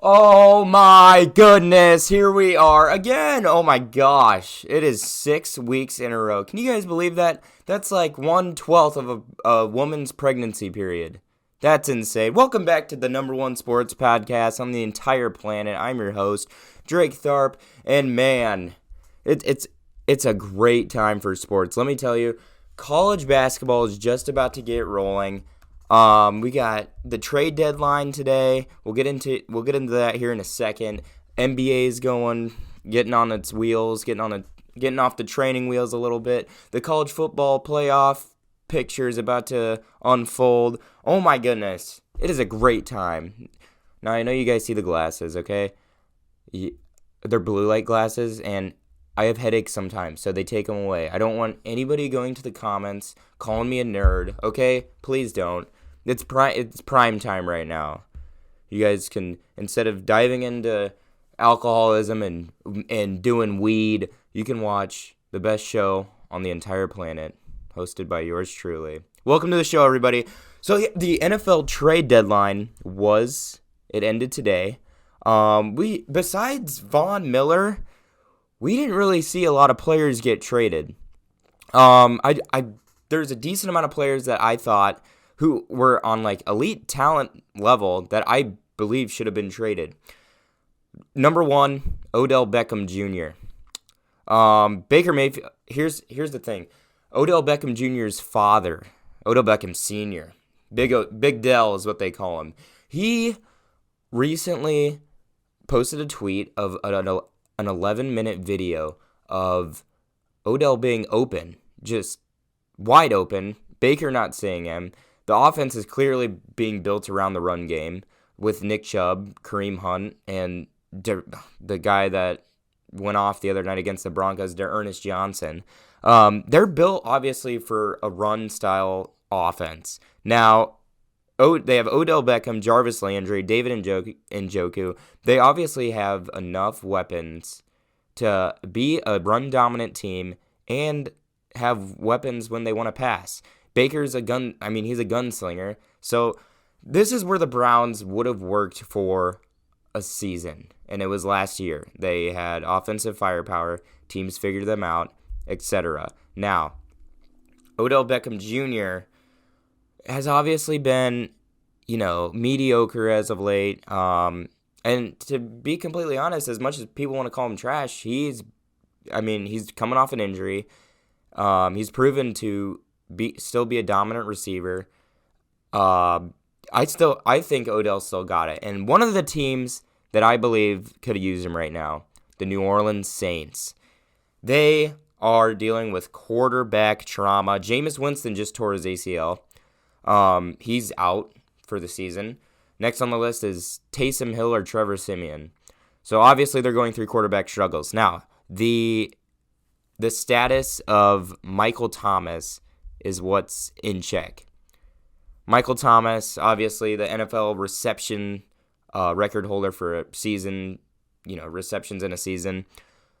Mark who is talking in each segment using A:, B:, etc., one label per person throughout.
A: Oh my goodness, here we are again. Oh my gosh, it is 6 weeks in a row. Can you guys believe that? That's like 1/12 of a woman's pregnancy period. That's insane. Welcome back to the number one sports podcast on the entire planet. I'm your host, Drake Tharp, and man, it's a great time for sports. Let me tell you, college basketball is just about to get rolling. We got the trade deadline today. We'll get into that here in a second. NBA is getting on its wheels, getting off the training wheels a little bit. The college football playoff picture is about to unfold. Oh my goodness, it is a great time. Now I know you guys see the glasses, okay? They're blue light glasses, and I have headaches sometimes, so they take them away. I don't want anybody going to the comments calling me a nerd, okay? Please don't. It's prime time right now. You guys can, instead of diving into alcoholism and doing weed, you can watch the best show on the entire planet, hosted by yours truly. Welcome to the show, everybody. So the NFL trade deadline ended today. Besides Von Miller, we didn't really see a lot of players get traded. There's a decent amount of players that I thought who were on like elite talent level that I believe should have been traded. Number one, Odell Beckham Jr. Baker Mayfield. Here's the thing. Odell Beckham Jr.'s father, Odell Beckham Sr., Big Dell is what they call him. He recently posted a tweet of an 11-minute video of Odell being open, just wide open, Baker not seeing him. The offense is clearly being built around the run game with Nick Chubb, Kareem Hunt, and the guy that went off the other night against the Broncos, Ernest Johnson. They're built, obviously, for a run-style offense. Now, they have Odell Beckham, Jarvis Landry, David Njoku. They obviously have enough weapons to be a run-dominant team and have weapons when they want to pass. Baker's he's a gunslinger. So this is where the Browns would have worked for a season, and it was last year. They had offensive firepower, teams figured them out, etc. Now, Odell Beckham Jr. has obviously been, mediocre as of late. And to be completely honest, as much as people want to call him trash, he's coming off an injury. He's proven to still be a dominant receiver. I think Odell still got it. And one of the teams that I believe could use him right now, the New Orleans Saints. They are dealing with quarterback trauma. Jameis Winston just tore his ACL. He's out for the season. Next on the list is Taysom Hill or Trevor Siemian. So obviously they're going through quarterback struggles. Now, the status of Michael Thomas is what's in check. Michael Thomas, obviously the NFL reception record holder for a season, receptions in a season.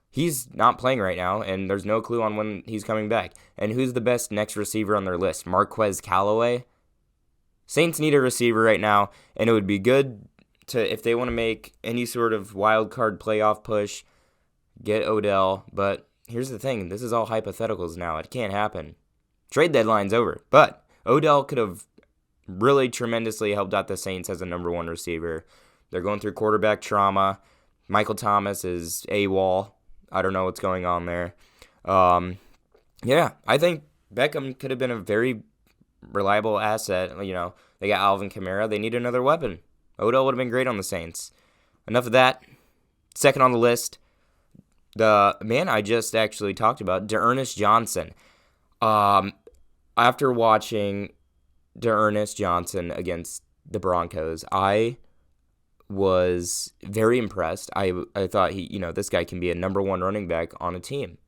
A: He's not playing right now, and there's no clue on when he's coming back. And who's the best next receiver on their list? Marquez Callaway? Saints need a receiver right now, and it would be good if they want to make any sort of wild card playoff push, get Odell. But here's the thing. This is all hypotheticals now. It can't happen. Trade deadline's over. But Odell could have really tremendously helped out the Saints as a number one receiver. They're going through quarterback trauma. Michael Thomas is AWOL. I don't know what's going on there. I think Beckham could have been a very reliable asset. They got Alvin Kamara. They need another weapon. Odell would have been great on the Saints. Enough of that. Second on the list, the man I just actually talked about, Ernest Johnson. After watching Ernest Johnson against the Broncos, I was very impressed. I thought this guy can be a number one running back on a team.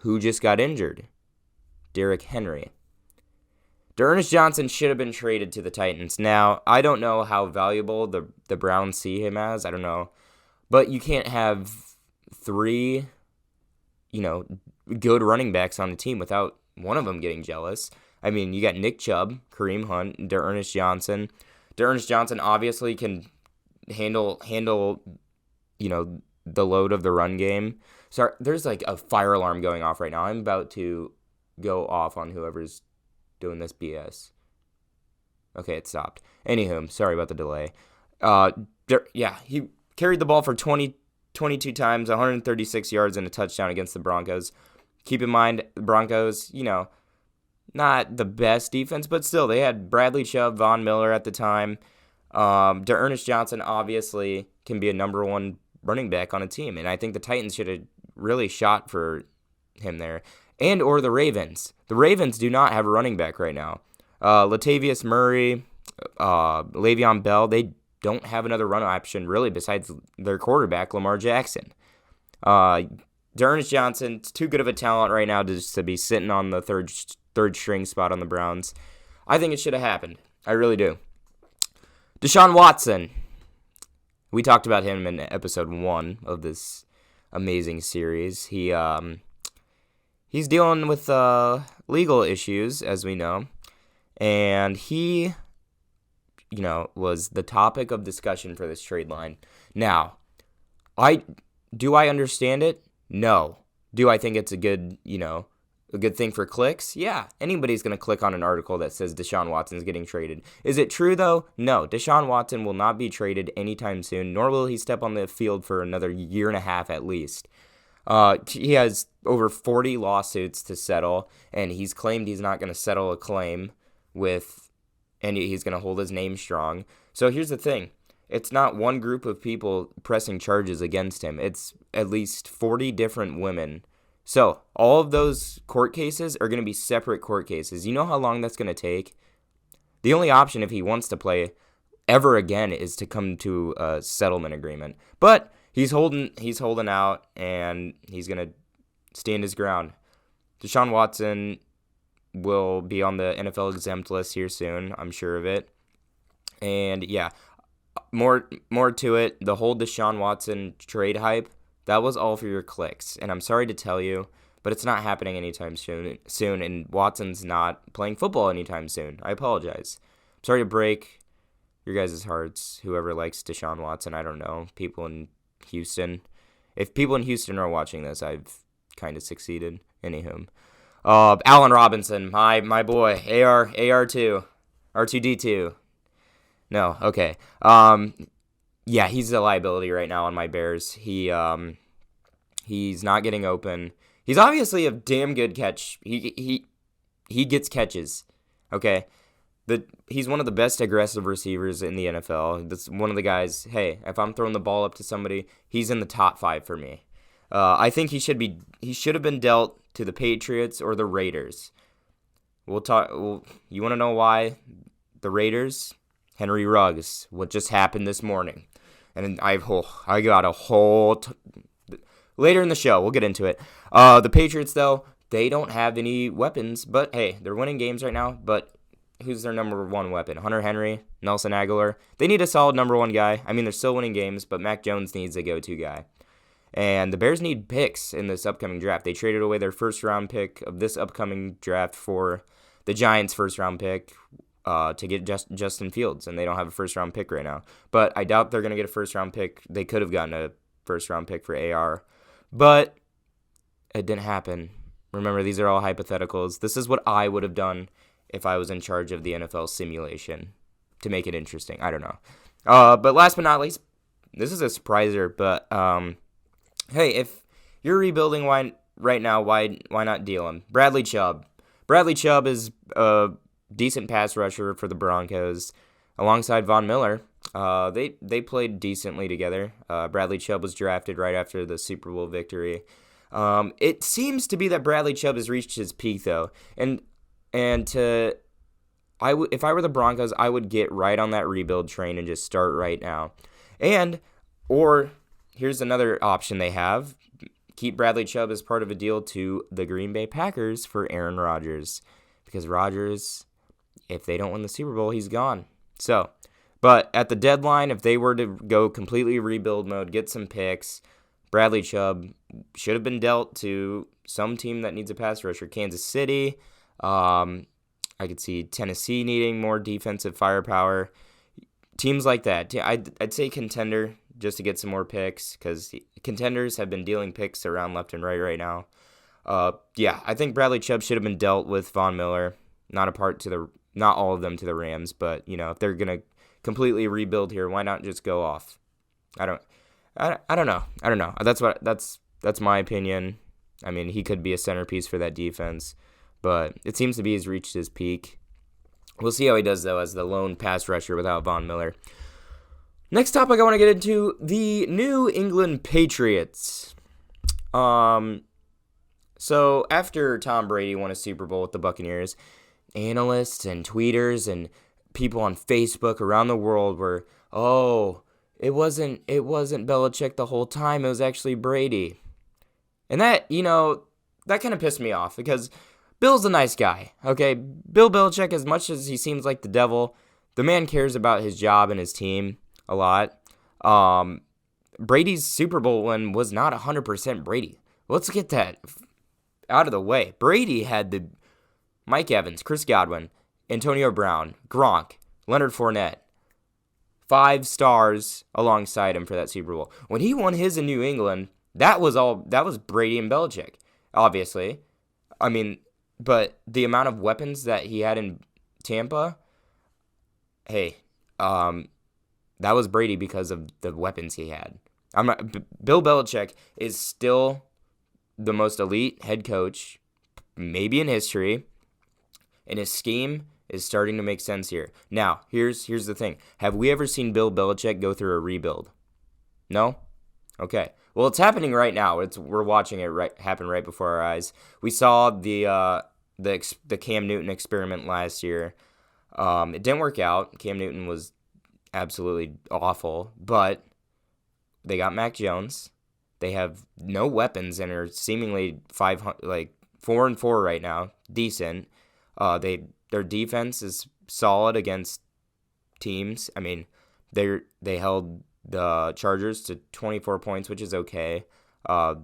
A: Who just got injured? Derrick Henry. Ernest Johnson should have been traded to the Titans. Now, I don't know how valuable the Browns see him as. I don't know. But you can't have three, good running backs on the team without one of them getting jealous. I mean, you got Nick Chubb, Kareem Hunt, Ernest Johnson. Ernest Johnson obviously can handle the load of the run game. Sorry, there's like a fire alarm going off right now. I'm about to go off on whoever's doing this BS. Okay, it stopped. Anywho, sorry about the delay. He carried the ball for 22 times, 136 yards, and a touchdown against the Broncos. Keep in mind, the Broncos, not the best defense, but still, they had Bradley Chubb, Von Miller at the time. D'Ernest Johnson obviously can be a number one running back on a team, and I think the Titans should have really shot for him there. And or the Ravens. The Ravens do not have a running back right now. Latavius Murray, Le'Veon Bell, they don't have another run option really besides their quarterback, Lamar Jackson. D'Ernest Johnson's too good of a talent right now to be sitting on the third string spot on the Browns. I think it should have happened. I really do. Deshaun Watson. We talked about him in episode 1 of this amazing series. He's dealing with legal issues, as we know. And he, was the topic of discussion for this trade line. Now, do I understand it? No. Do I think it's a good thing for clicks? Yeah. Anybody's going to click on an article that says Deshaun Watson's getting traded. Is it true, though? No. Deshaun Watson will not be traded anytime soon, nor will he step on the field for another year and a half at least. He has over 40 lawsuits to settle, and he's claimed he's not going to settle a claim and he's going to hold his name strong. So here's the thing. It's not one group of people pressing charges against him. It's at least 40 different women. So all of those court cases are going to be separate court cases. You know how long that's going to take? The only option if he wants to play ever again is to come to a settlement agreement. But he's holding out, and he's going to stand his ground. Deshaun Watson will be on the NFL exempt list here soon. I'm sure of it. And yeah, more to it. The whole Deshaun Watson trade hype, that was all for your clicks. And I'm sorry to tell you, but it's not happening anytime soon. And Watson's not playing football anytime soon. I apologize. I'm sorry to break your guys' hearts. Whoever likes Deshaun Watson, I don't know. People in Houston. If people in Houston are watching this, I've kind of succeeded. Anywho. Allen Robinson, my boy. AR2. R2D2. No, okay. Yeah, he's a liability right now on my Bears. He's not getting open. He's obviously a damn good catch. He gets catches. Okay. He's one of the best aggressive receivers in the NFL. That's one of the guys, hey, if I'm throwing the ball up to somebody, he's in the top 5 for me. I think he should have been dealt to the Patriots or the Raiders. We'll talk. You want to know why? The Raiders, Henry Ruggs, what just happened this morning. And I got a whole later in the show, we'll get into it. The Patriots, though, they don't have any weapons, but hey, they're winning games right now. But who's their number one weapon? Hunter Henry, Nelson Aguilar. They need a solid number one guy. I mean, they're still winning games, but Mac Jones needs a go-to guy. And the Bears need picks in this upcoming draft. They traded away their first-round pick of this upcoming draft for the Giants' first-round pick to get Justin Fields, and they don't have a first-round pick right now. But I doubt they're going to get a first-round pick. They could have gotten a first-round pick for AR, but it didn't happen. Remember, these are all hypotheticals. This is what I would have done if I was in charge of the NFL simulation to make it interesting. I don't know. But last but not least, this is a surpriser, but hey, if you're rebuilding right now, why not deal him? Bradley Chubb. Bradley Chubb is a decent pass rusher for the Broncos alongside Von Miller. They played decently together. Bradley Chubb was drafted right after the Super Bowl victory. It seems to be that Bradley Chubb has reached his peak, though. If I were the Broncos, I would get right on that rebuild train and just start right now. Or here's another option they have. Keep Bradley Chubb as part of a deal to the Green Bay Packers for Aaron Rodgers. Because Rodgers, if they don't win the Super Bowl, he's gone. So, but at the deadline, if they were to go completely rebuild mode, get some picks, Bradley Chubb should have been dealt to some team that needs a pass rusher. Kansas City. I could see Tennessee needing more defensive firepower. teams like that. I'd say contender just to get some more picks because contenders have been dealing picks around left and right now. Yeah, I think Bradley Chubb should have been dealt with Von Miller. Not all of them to the Rams, but if they're gonna completely rebuild here, why not just go off? I don't know. That's my opinion. I mean, he could be a centerpiece for that defense, but it seems to be he's reached his peak. We'll see how he does, though, as the lone pass rusher without Von Miller. Next topic I want to get into, the New England Patriots. So after Tom Brady won a Super Bowl with the Buccaneers, analysts and tweeters and people on Facebook around the world were, it wasn't Belichick the whole time, it was actually Brady. And that kind of pissed me off because Bill's a nice guy, okay? Bill Belichick, as much as he seems like the devil, the man cares about his job and his team a lot. Brady's Super Bowl win was not 100% Brady. Let's get that out of the way. Brady had the Mike Evans, Chris Godwin, Antonio Brown, Gronk, Leonard Fournette, 5 stars alongside him for that Super Bowl. When he won his in New England, that was Brady and Belichick, obviously. I mean, but the amount of weapons that he had in Tampa, that was Brady because of the weapons he had. Bill Belichick is still the most elite head coach, maybe in history, and his scheme is starting to make sense here. Now, here's the thing. Have we ever seen Bill Belichick go through a rebuild? No? Okay. Well, it's happening right now. We're watching it happen right before our eyes. We saw the Cam Newton experiment last year. It didn't work out. Cam Newton was absolutely awful, but they got Mac Jones. They have no weapons and are seemingly 4-4 right now. Decent. Their defense is solid against teams. I mean, they held the Chargers to 24 points, which is okay.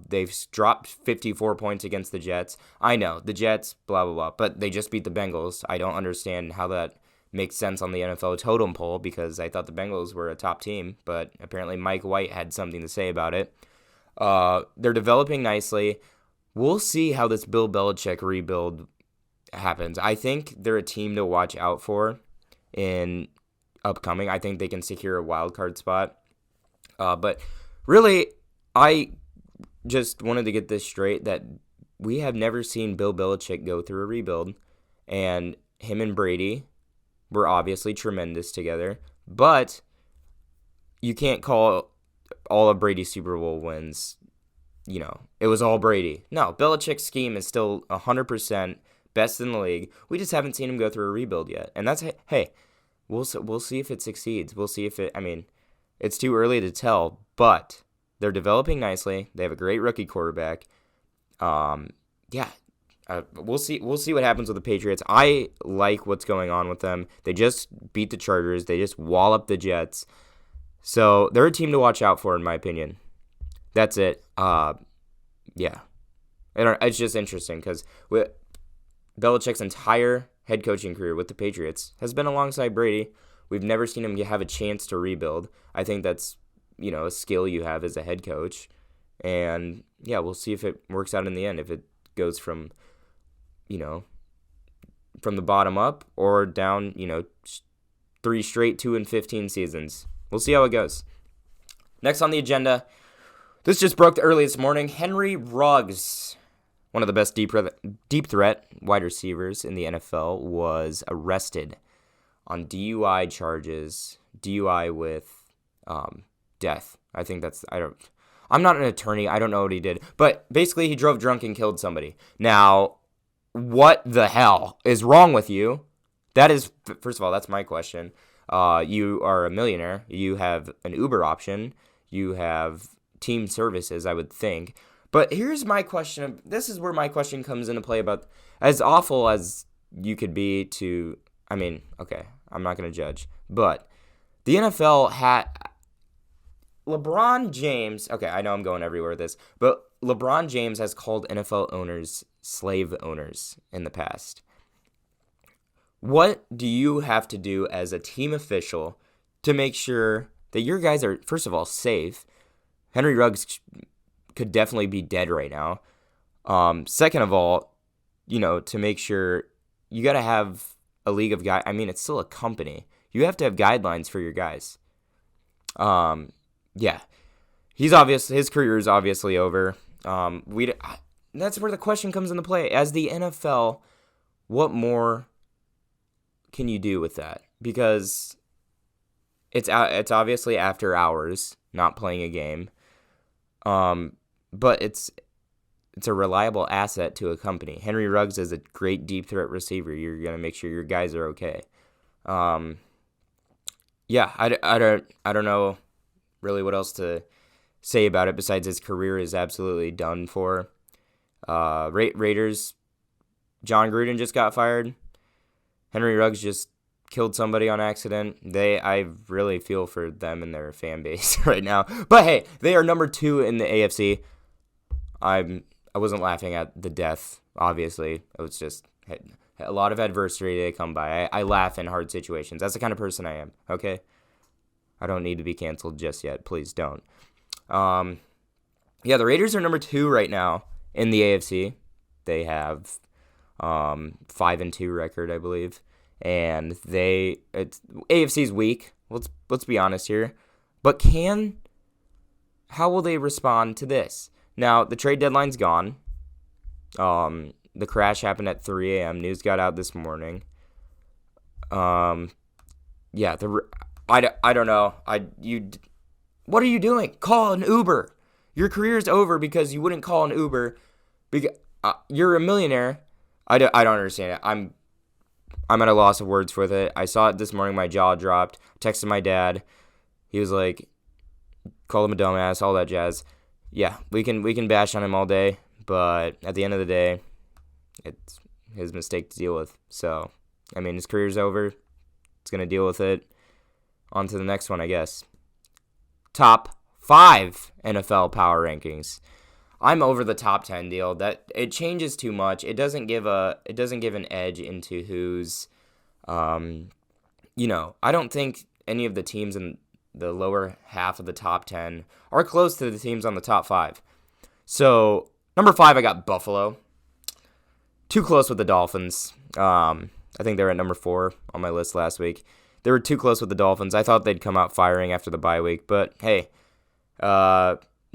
A: They've dropped 54 points against the Jets. I know, the Jets, blah, blah, blah, but they just beat the Bengals. I don't understand how that makes sense on the NFL totem pole because I thought the Bengals were a top team, but apparently Mike White had something to say about it. They're developing nicely. We'll see how this Bill Belichick rebuild happens. I think they're a team to watch out for in upcoming. I think they can secure a wild card spot. But really, I just wanted to get this straight that we have never seen Bill Belichick go through a rebuild, and him and Brady were obviously tremendous together, but you can't call all of Brady's Super Bowl wins, it was all Brady. No, Belichick's scheme is still 100% best in the league. We just haven't seen him go through a rebuild yet, and that's, hey, we'll see if it succeeds. We'll see if it's too early to tell, but they're developing nicely. They have a great rookie quarterback. We'll see what happens with the Patriots. I like what's going on with them. They just beat the Chargers. They just walloped the Jets. So they're a team to watch out for, in my opinion. That's it. It's just interesting because Belichick's entire head coaching career with the Patriots has been alongside Brady. We've never seen him have a chance to rebuild. I think that's, a skill you have as a head coach. And, we'll see if it works out in the end, if it goes from the bottom up or down, 3 straight 2-15 seasons. We'll see how it goes. Next on the agenda, this just broke early this morning. Henry Ruggs, one of the best deep threat wide receivers in the NFL, was arrested on DUI charges. DUI with death. I think I'm not an attorney. I don't know what he did. But basically, he drove drunk and killed somebody. Now, what the hell is wrong with you? That is, first of all, that's my question. You are a millionaire. You have an Uber option. You have team services, I would think. But here's my question. This is where my question comes into play about as awful as you could be to, okay, I'm not going to judge. But the NFL had LeBron James. Okay, I know I'm going everywhere with this. But LeBron James has called NFL owners slave owners in the past. What do you have to do as a team official to make sure that your guys are, first of all, safe. Henry Ruggs could definitely be dead right now. Second of all, to make sure you got to have a league of guys. I mean, it's still a company. You have to have guidelines for your guys. Yeah. His career is obviously over. That's where the question comes into play. As the NFL, what more can you do with that? Because it's obviously after hours, not playing a game. But it's a reliable asset to a company. Henry Ruggs is a great deep threat receiver. You're going to make sure your guys are okay. Yeah, I don't know really what else to say about it besides his career is absolutely done for. Raiders, John Gruden just got fired. Henry Ruggs just killed somebody on accident. I really feel for them and their fan base right now. But hey, they are number 2 in the AFC. I wasn't laughing at the death, obviously. It was just a lot of adversity to come by. I laugh in hard situations. That's the kind of person I am, okay? I don't need to be canceled just yet. Please don't. The Raiders are number 2 right now in the AFC. They have 5-2 record, I believe. And AFC's weak. Let's be honest here. But how will they respond to this? Now, the trade deadline's gone. The crash happened at 3 a.m. News got out this morning. I don't know. What are you doing? Call an Uber. Your career's over because you wouldn't call an Uber. Because you're a millionaire. I don't understand it. I'm at a loss of words with it. I saw it this morning. My jaw dropped. Texted my dad. He was like, call him a dumbass, all that jazz. Yeah, we can bash on him all day, but at the end of the day, it's his mistake to deal with. So, I mean, his career's over. It's going to deal with it. On to the next one, I guess. Top 5 NFL power rankings. I'm over the top 10 deal. That it changes too much. It doesn't give an edge into who's I don't think any of the teams in the lower half of the top 10 are close to the teams on the top 5. So, number 5, I got Buffalo. Too close with the Dolphins. I think they were at number 4 on my list last week. They were too close with the Dolphins. I thought they'd come out firing after the bye week, but hey,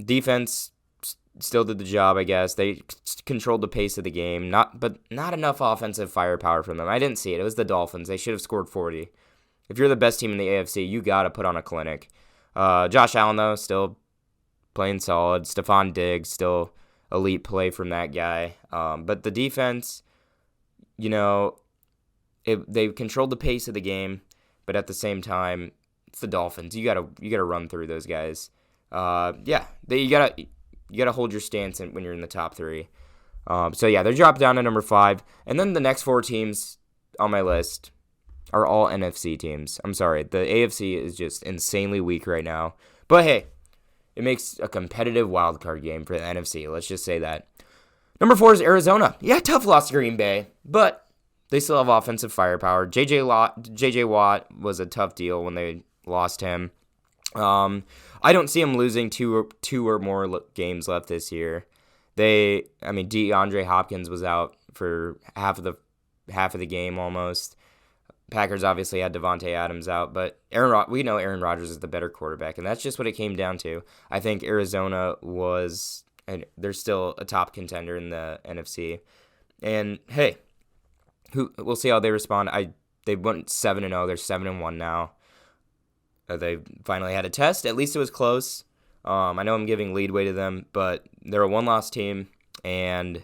A: defense still did the job, I guess. They controlled the pace of the game, but not enough offensive firepower from them. I didn't see it. It was the Dolphins. They should have scored 40. If you're the best team in the AFC, you got to put on a clinic. Josh Allen, though, still playing solid. Stephon Diggs, still elite play from that guy. But the defense, they controlled the pace of the game, but at the same time, it's the Dolphins. You gotta run through those guys. You gotta hold your stance when you're in the top 3. They dropped down to number 5, and then the next 4 teams on my list are all NFC teams. I'm sorry, the AFC is just insanely weak right now. But hey, it makes a competitive wildcard game for the NFC. Let's just say that. Number 4 is Arizona. Yeah, tough loss to Green Bay, but they still have offensive firepower. J.J. Watt was a tough deal when they lost him. I don't see them losing two or more games left this year. DeAndre Hopkins was out for half of the game almost. Packers obviously had Devontae Adams out, but we know Aaron Rodgers is the better quarterback, and that's just what it came down to. I think Arizona and they're still a top contender in the NFC. And hey, we'll see how they respond. They went 7-0. They're 7-1 now. They finally had a test. At least it was close. I know I'm giving leadway to them, but they're a one-loss team, and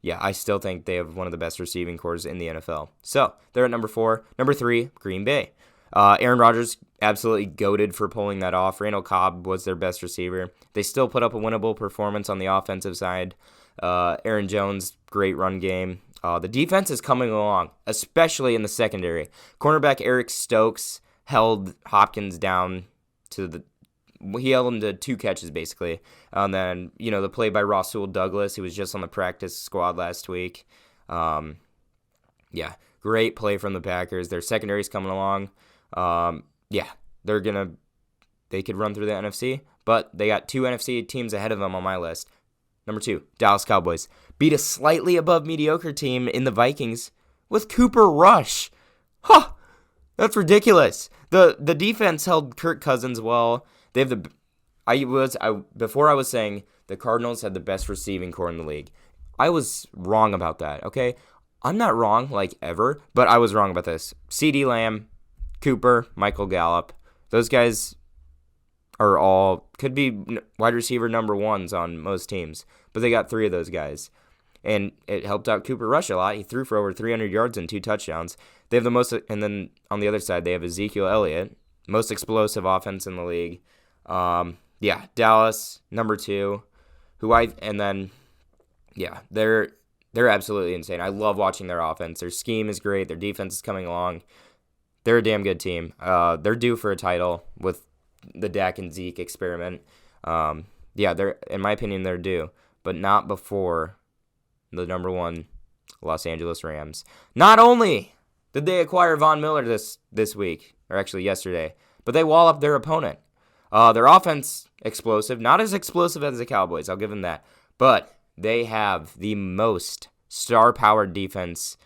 A: yeah, I still think they have one of the best receiving cores in the NFL. So they're at number 4. Number 3, Green Bay. Aaron Rodgers absolutely goated for pulling that off. Randall Cobb was their best receiver. They still put up a winnable performance on the offensive side. Aaron Jones, great run game. The defense is coming along, especially in the secondary. Cornerback Eric Stokes held Hopkins down he held him to 2 catches, basically. And then, the play by Rasul Douglas, who was just on the practice squad last week. Great play from the Packers. Their secondary's coming along. they could run through the NFC, but they got 2 NFC teams ahead of them on my list. Number 2, Dallas Cowboys beat a slightly above mediocre team in the Vikings with Cooper Rush. Huh, that's ridiculous. The defense held Kirk Cousins well. They have before I was saying the Cardinals had the best receiving core in the league. I was wrong about that, okay? I'm not wrong, like, ever, but I was wrong about this. CeeDee Lamb, Cooper, Michael Gallup, those guys could be wide receiver number 1s on most teams, but they got 3 of those guys. And it helped out Cooper Rush a lot. He threw for over 300 yards and 2 touchdowns. They have the most, and then on the other side, they have Ezekiel Elliott, most explosive offense in the league. Dallas, number 2, they're absolutely insane. I love watching their offense. Their scheme is great. Their defense is coming along. They're a damn good team. They're due for a title with the Dak and Zeke experiment. They're, in my opinion, they're due, but not before the number 1 Los Angeles Rams. Not only did they acquire Von Miller this week, or actually yesterday, but they wall up their opponent. Their offense, explosive. Not as explosive as the Cowboys, I'll give them that. But they have the most star-powered defense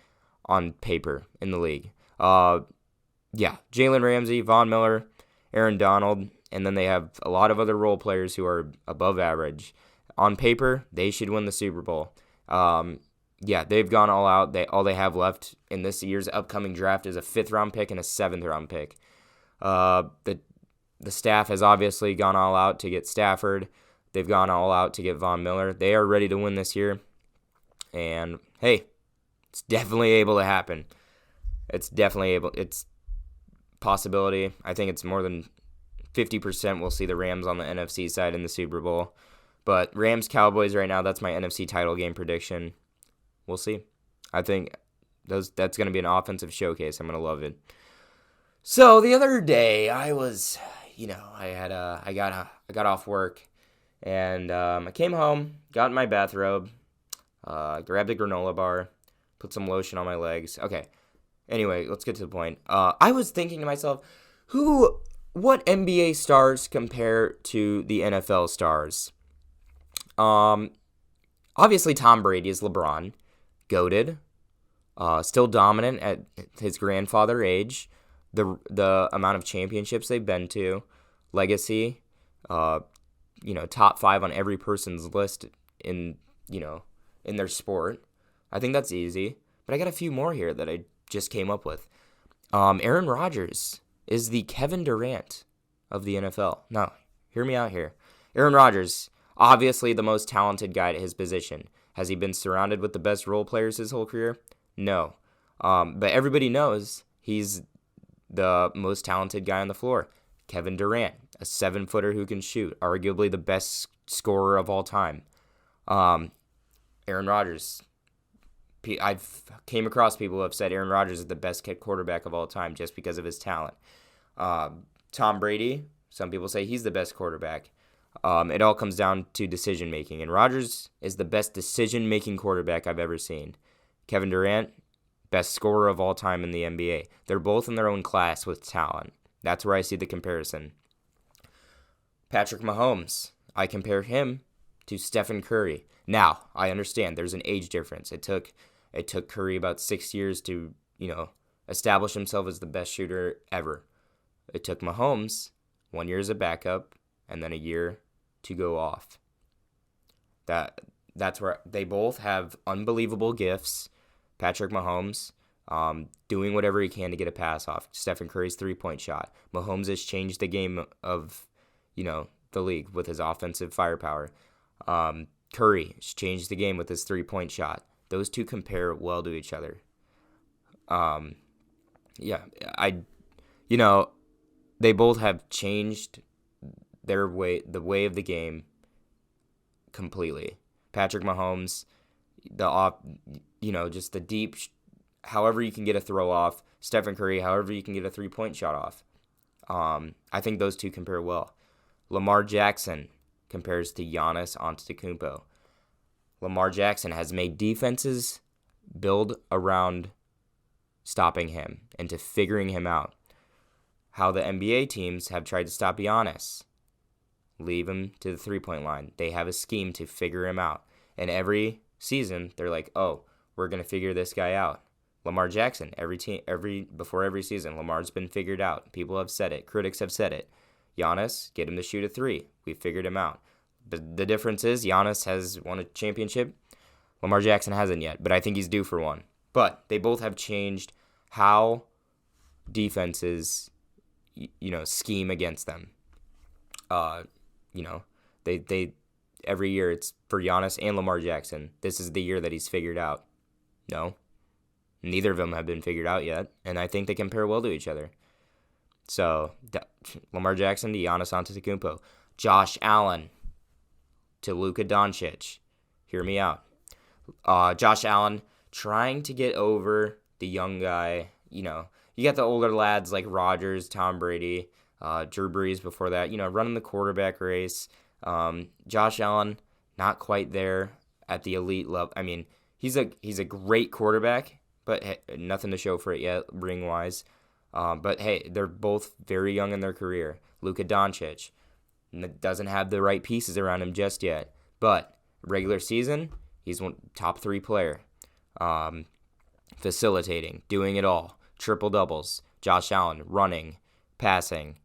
A: on paper in the league. Jalen Ramsey, Von Miller, Aaron Donald, and then they have a lot of other role players who are above average. On paper, they should win the Super Bowl. They've gone all out. All they have left in this year's upcoming draft is a 5th-round pick and a 7th-round pick. The staff has obviously gone all out to get Stafford. They've gone all out to get Von Miller. They are ready to win this year. And, hey, it's definitely able to happen. It's possibility. I think it's more than 50% we'll see the Rams on the NFC side in the Super Bowl. But Rams-Cowboys right now, that's my NFC title game prediction. We'll see. I think that's going to be an offensive showcase. I'm going to love it. So the other day, I got off work, and I came home, got in my bathrobe, grabbed a granola bar, put some lotion on my legs. Okay. Anyway, let's get to the point. I was thinking to myself, what NBA stars compare to the NFL stars? Obviously Tom Brady is LeBron, goated, still dominant at his grandfather age. The amount of championships they've been to, legacy, top 5 on every person's list in their sport. I think that's easy. But I got a few more here that I just came up with. Aaron Rodgers is the Kevin Durant of the NFL. Now, hear me out here. Aaron Rodgers, obviously the most talented guy at his position. Has he been surrounded with the best role players his whole career? No. But everybody knows he's the most talented guy on the floor. Kevin Durant, a 7-footer who can shoot, arguably the best scorer of all time. Aaron Rodgers, I've came across people who have said Aaron Rodgers is the best quarterback of all time just because of his talent. Tom Brady, some people say he's the best quarterback. It all comes down to decision-making, and Rodgers is the best decision-making quarterback I've ever seen. Kevin Durant, best scorer of all time in the NBA. They're both in their own class with talent. That's where I see the comparison. Patrick Mahomes, I compare him to Stephen Curry. Now, I understand there's an age difference. It took Curry about 6 years to, establish himself as the best shooter ever. It took Mahomes 1 year as a backup and then a year to go off. That's where they both have unbelievable gifts. Patrick Mahomes, doing whatever he can to get a pass off. Stephen Curry's 3-point shot. Mahomes has changed the game of, the league with his offensive firepower. Curry has changed the game with his 3-point shot. Those two compare well to each other. They both have changed the way of the game completely. Patrick Mahomes, just the deep, however you can get a throw off. Stephen Curry, however you can get a 3-point shot off. I think those two compare well. Lamar Jackson compares to Giannis Antetokounmpo. Lamar Jackson has made defenses build around stopping him and to figuring him out. how the NBA teams have tried to stop Giannis. Leave him to the three-point line. They have a scheme to figure him out. And every season, they're like, oh, we're going to figure this guy out. Lamar Jackson, before every season, Lamar's been figured out. People have said it. Critics have said it. Giannis, get him to shoot a three. We figured him out. But the difference is Giannis has won a championship. Lamar Jackson hasn't yet, but I think he's due for one. But they both have changed how defenses, scheme against them. They every year it's for Giannis and Lamar Jackson. This is the year that he's figured out. No, neither of them have been figured out yet, and I think they compare well to each other. So Lamar Jackson to Giannis Antetokounmpo, Josh Allen to Luka Doncic. Hear me out. Josh Allen trying to get over the young guy. You got the older lads like Rodgers, Tom Brady, Drew Brees before that, running the quarterback race. Josh Allen, not quite there at the elite level. I mean, he's a great quarterback, but hey, nothing to show for it yet, ring-wise. But hey, they're both very young in their career. Luka Doncic doesn't have the right pieces around him just yet. But regular season, he's one top 3 player. Facilitating, doing it all. Triple doubles. Josh Allen running, passing.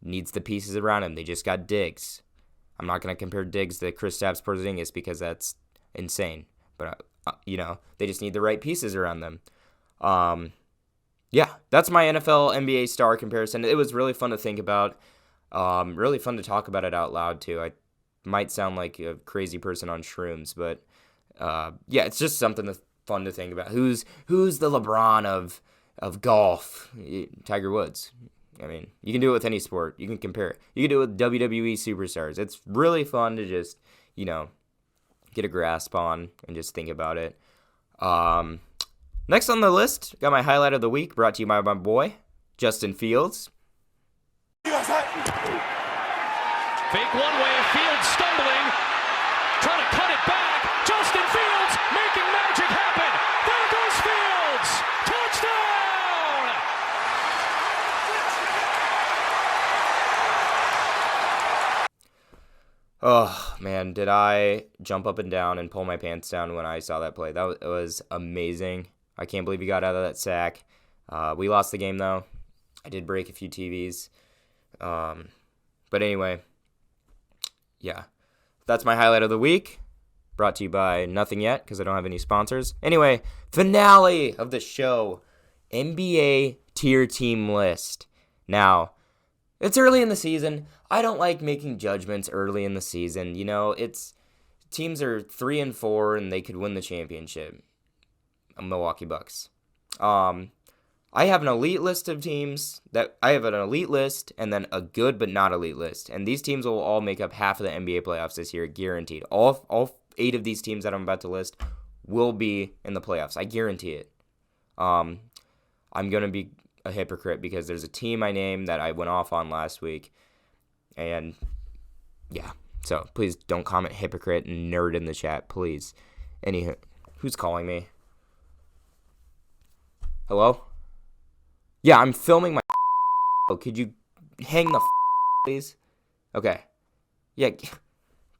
A: Needs the pieces around him. They just got Diggs. I'm not going to compare Diggs to Kristaps Porzingis because that's insane. But, they just need the right pieces around them. Yeah, that's my NFL NBA star comparison. It was really fun to think about. Really fun to talk about it out loud, too. I might sound like a crazy person on shrooms, but, yeah, it's just something fun to think about. Who's the LeBron of golf? Tiger Woods. I mean, you can do it with any sport. You can compare it. You can do it with WWE superstars. It's really fun to just, get a grasp on and just think about it. Next on the list, got my highlight of the week, brought to you by my boy, Justin Fields.
B: Fake one-way, Fields stumbling, trying to cut it back. Justin Fields making magic happen. There goes Fields. Touchdown!
A: Oh, man, did I jump up and down and pull my pants down when I saw that play. That was amazing. I can't believe he got out of that sack. We lost the game, though. I did break a few TVs. But anyway, yeah. That's my highlight of the week. Brought to you by nothing yet because I don't have any sponsors. Anyway, finale of the show. NBA tier team list. Now, it's early in the season. I don't like making judgments early in the season. It's teams are 3-4 and they could win the championship. Milwaukee Bucks. I have an elite list of teams I have an elite list and then a good but not elite list. And these teams will all make up half of the NBA playoffs this year, guaranteed. All 8 of these teams that I'm about to list will be in the playoffs. I guarantee it. I'm going to be a hypocrite because there's a team I named that I went off on last week. And yeah, so please don't comment hypocrite and nerd in the chat, please. Anywho, who's calling me? Hello? Yeah, I'm filming my. Could you hang the please? Okay. Yeah,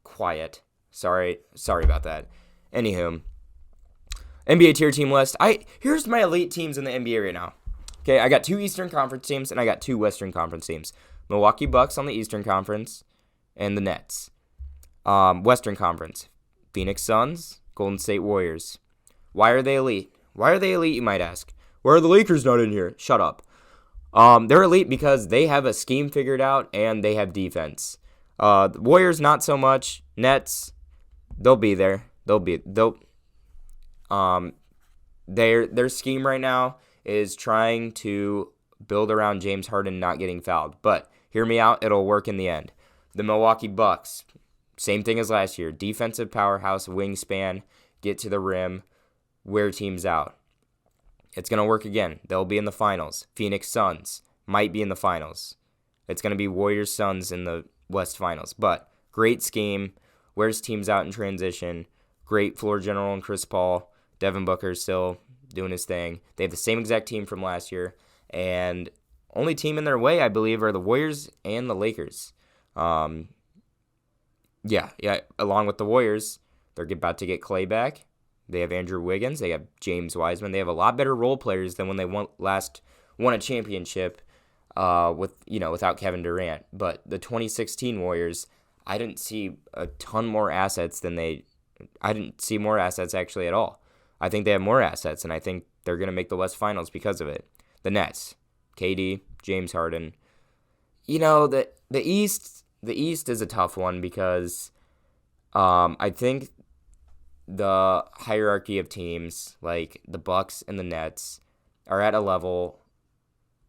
A: quiet. Sorry about that. Anywho, NBA tier team list. Here's my elite teams in the NBA right now. Okay, I got 2 Eastern Conference teams and I got 2 Western Conference teams. Milwaukee Bucks on the Eastern Conference and the Nets. Western Conference. Phoenix Suns, Golden State Warriors. Why are they elite? Why are they elite, you might ask? Why are the Lakers not in here? Shut up. They're elite because they have a scheme figured out and they have defense. The Warriors, not so much. Nets, they'll be there. Their scheme right now is trying to build around James Harden not getting fouled. But hear me out, it'll work in the end. The Milwaukee Bucks, same thing as last year. Defensive powerhouse, wingspan, get to the rim, wear teams out. It's going to work again. They'll be in the finals. Phoenix Suns might be in the finals. It's going to be Warriors Suns in the West Finals. But great scheme, wears teams out in transition. Great floor general and Chris Paul. Devin Booker still doing his thing. They have the same exact team from last year. And only team in their way, I believe, are the Warriors and the Lakers. Yeah, along with the Warriors, they're about to get Clay back. They have Andrew Wiggins. They have James Wiseman. They have a lot better role players than when they won a championship without Kevin Durant. But the 2016 Warriors, I didn't see a ton more assets I didn't see more assets actually at all. I think they have more assets, and I think they're going to make the West Finals because of it. The Nets, KD, James Harden. The East is a tough one because I think the hierarchy of teams, like the Bucks and the Nets, are at a level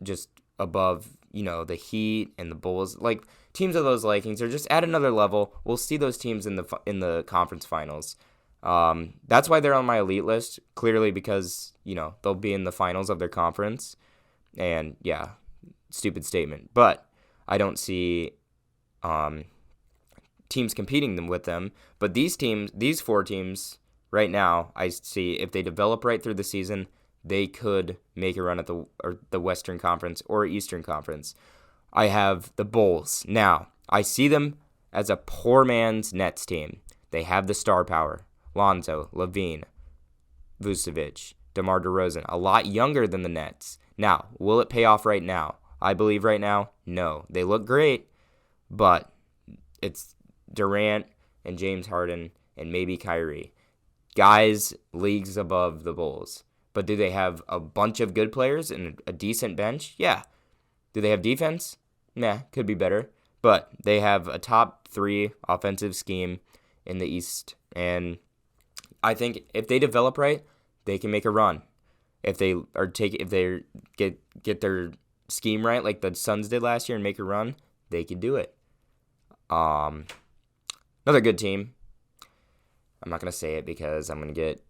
A: just above, the Heat and the Bulls. Like, teams of those likings are just at another level. We'll see those teams in the conference finals. That's why they're on my elite list, clearly because, they'll be in the finals of their conference. And, yeah, stupid statement. But I don't see teams competing with them. But these 4 teams right now, I see if they develop right through the season, they could make a run at the Western Conference or Eastern Conference. I have the Bulls. Now, I see them as a poor man's Nets team. They have the star power. Lonzo, Levine, Vucevic, DeMar DeRozan, a lot younger than the Nets. Now, will it pay off right now? I believe right now, no. They look great, but it's Durant and James Harden and maybe Kyrie. Guys, leagues above the Bulls. But do they have a bunch of good players and a decent bench? Yeah. Do they have defense? Nah, could be better. But they have a top 3 offensive scheme in the East. And I think if they develop right, they can make a run. If they get their scheme right, like the Suns did last year, and make a run, they can do it. Another good team. I'm not gonna say it because I'm gonna get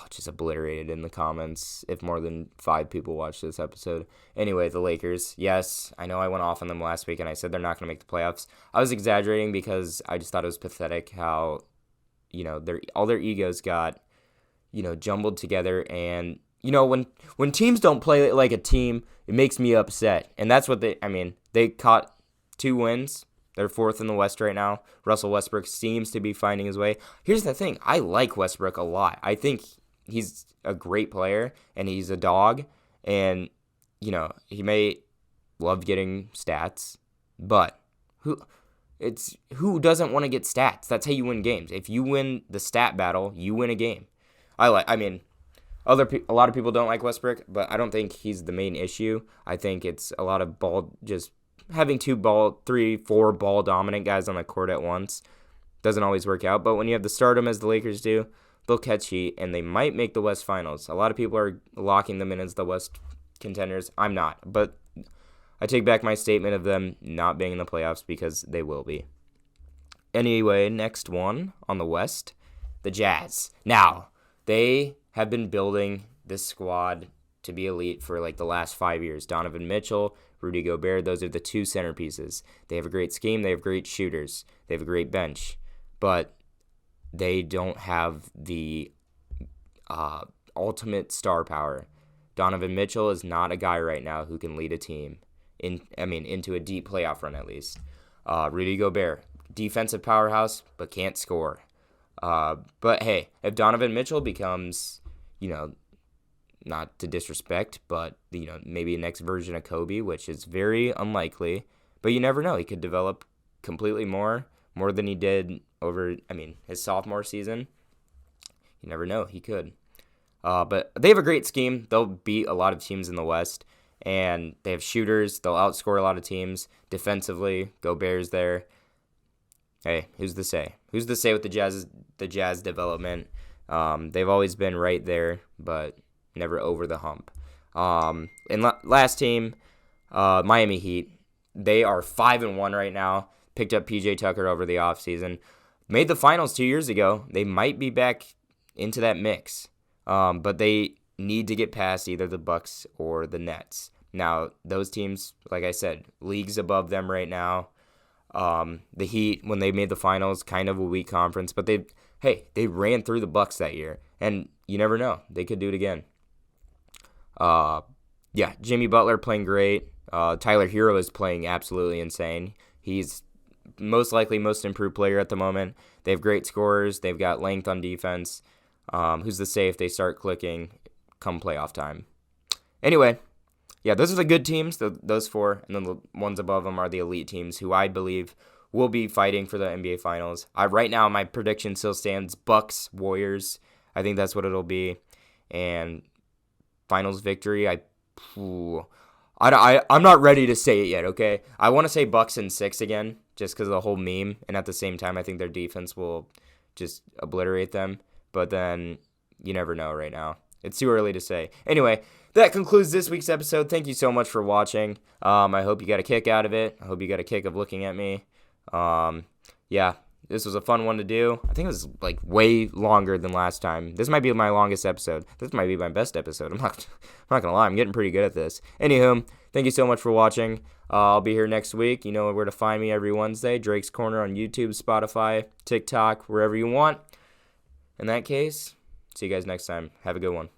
A: just obliterated in the comments if more than 5 people watch this episode. Anyway, the Lakers. Yes, I know I went off on them last week and I said they're not gonna make the playoffs. I was exaggerating because I just thought it was pathetic how all their egos got jumbled together, and when teams don't play like a team, it makes me upset. And that's what they caught 2 wins. They're 4th in the West right now. Russell Westbrook seems to be finding his way. Here's the thing. I like Westbrook a lot. I think he's a great player, and he's a dog. And, he may love getting stats, but who doesn't want to get stats? That's how you win games. If you win the stat battle, you win a game. A lot of people don't like Westbrook, but I don't think he's the main issue. I think it's a lot of having 3, 4 ball dominant guys on the court at once doesn't always work out. But when you have the stardom as the Lakers do, they'll catch heat and they might make the West Finals. A lot of people are locking them in as the West contenders. I'm not, but I take back my statement of them not being in the playoffs because they will be. Anyway, next one on the West, the Jazz. Now, they have been building this squad to be elite for like the last 5 years. Donovan Mitchell, Rudy Gobert, those are the 2 centerpieces. They have a great scheme. They have great shooters. They have a great bench. But they don't have the ultimate star power. Donovan Mitchell is not a guy right now who can lead a team into a deep playoff run at least. Rudy Gobert, defensive powerhouse, but can't score. But hey, if Donovan Mitchell becomes, not to disrespect, but, maybe a next version of Kobe, which is very unlikely, but you never know. He could develop completely more than he did over, his sophomore season. You never know. He could. But they have a great scheme. They'll beat a lot of teams in the West, and they have shooters. They'll outscore a lot of teams. Defensively, Gobert's there. Hey, who's to say? Who's to say with the Jazz development? They've always been right there, but never over the hump. And last team, Miami Heat. They are 5-1 right now. Picked up PJ Tucker over the offseason. Made the finals 2 years ago. They might be back into that mix. But they need to get past either the Bucks or the Nets. Now, those teams, like I said, leagues above them right now. The Heat, when they made the finals, kind of a weak conference, but they ran through the Bucks that year, and you never know, they could do it again. Jimmy Butler playing great. Tyler Hero is playing absolutely insane. He's most likely most improved player at the moment. They have great scorers. They've got length on defense. Who's to say if they start clicking come playoff time? Anyway, yeah, those are the good teams, those four, and then the ones above them are the elite teams who I believe will be fighting for the NBA Finals. Right now, my prediction still stands: Bucks, Warriors. I think that's what it'll be, and Finals victory. I'm not ready to say it yet. Okay, I want to say Bucks in 6 again, just because of the whole meme, and at the same time, I think their defense will just obliterate them. But then you never know right now. It's too early to say. Anyway, that concludes this week's episode. Thank you so much for watching. I hope you got a kick out of it. I hope you got a kick of looking at me. Yeah, this was a fun one to do. I think it was like way longer than last time. This might be my longest episode. This might be my best episode. I'm not gonna lie. I'm getting pretty good at this. Anywho, thank you so much for watching. I'll be here next week. You know where to find me every Wednesday. Drake's Corner on YouTube, Spotify, TikTok, wherever you want. In that case, see you guys next time. Have a good one.